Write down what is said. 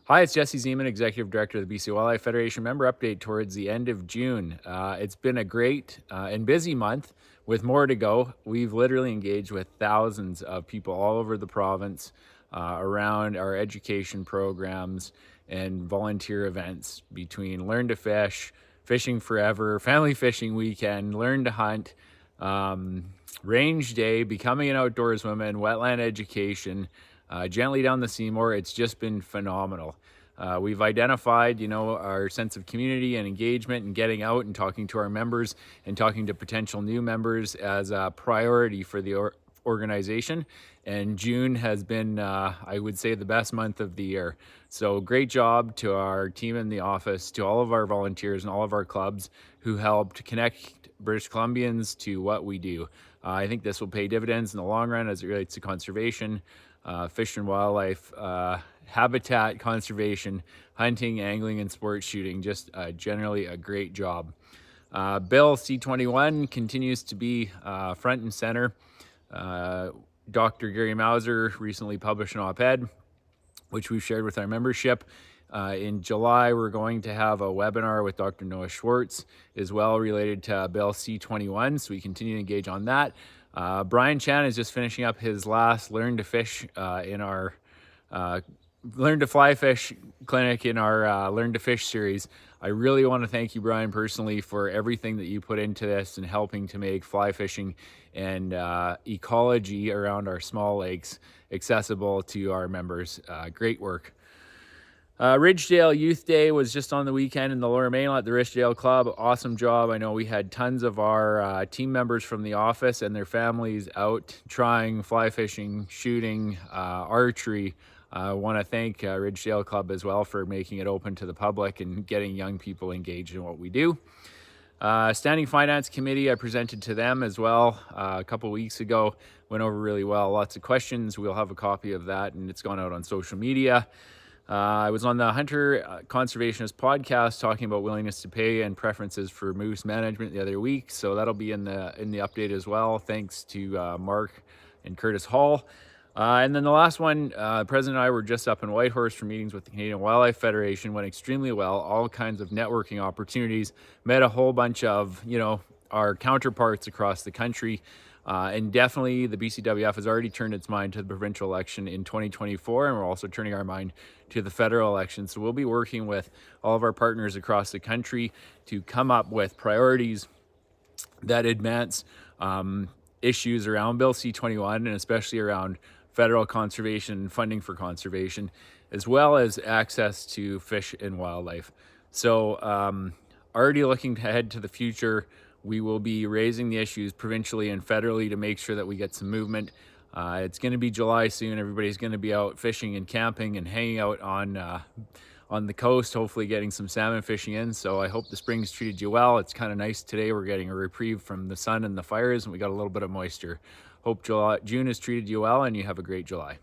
Hi, it's Jesse Zeman, Executive Director of the BC Wildlife Federation. Member update towards the end of June. It's been a great and busy month with more to go. We've literally engaged with thousands of people all over the province around our education programs and volunteer events between Learn to Fish, Fishing Forever, Family Fishing Weekend, Learn to Hunt, Range Day, Becoming an Outdoors Woman, Wetland Education, Gently Down the Seymour. It's just been phenomenal. We've identified, our sense of community and engagement and getting out and talking to our members and talking to potential new members as a priority for the organization. And June has been, I would say, the best month of the year. So great job to our team in the office, to all of our volunteers and all of our clubs who helped connect British Columbians to what we do. I think this will pay dividends in the long run as it relates to conservation, fish and wildlife, habitat conservation, hunting, angling, and sport shooting. Just generally a great job. Bill C-21 continues to be front and center. Dr. Gary Mauser recently published an op-ed, which we've shared with our membership. In July, we're going to have a webinar with Dr. Noah Schwartz as well related to Bill C-21, so we continue to engage on that. Brian Chan is just finishing up his last Learn to Fish in our Learn to Fly Fish clinic in our Learn to Fish series. I really want to thank you, Brian, personally for everything that you put into this and helping to make fly fishing and ecology around our small lakes accessible to our members. Great work. Ridgedale Youth Day was just on the weekend in the Lower Mainland at the Ridgedale Club. Awesome job. I know we had tons of our team members from the office and their families out trying fly fishing, shooting, archery. I want to thank Ridgedale Club as well for making it open to the public and getting young people engaged in what we do. Standing Finance Committee, I presented to them as well a couple weeks ago. Went over really well. Lots of questions. We'll have a copy of that, and it's gone out on social media. I was on the Hunter Conservationist podcast talking about willingness to pay and preferences for moose management the other week, so that'll be in the update as well. Thanks to Mark and Curtis Hall. And then the last one, the President and I were just up in Whitehorse for meetings with the Canadian Wildlife Federation. Went extremely well. All kinds of networking opportunities. Met a whole bunch of, our counterparts across the country. And definitely the BCWF has already turned its mind to the provincial election in 2024, and we're also turning our mind to the federal election. So we'll be working with all of our partners across the country to come up with priorities that advance issues around Bill C-21 and especially around federal conservation and funding for conservation, as well as access to fish and wildlife. So already looking ahead to the future, we will be raising the issues provincially and federally to make sure that we get some movement. It's going to be July soon. Everybody's going to be out fishing and camping and hanging out on the coast, hopefully getting some salmon fishing in. So I hope the spring's treated you well. It's kind of nice today. We're getting a reprieve from the sun and the fires, and we got a little bit of moisture. Hope June has treated you well and you have a great July.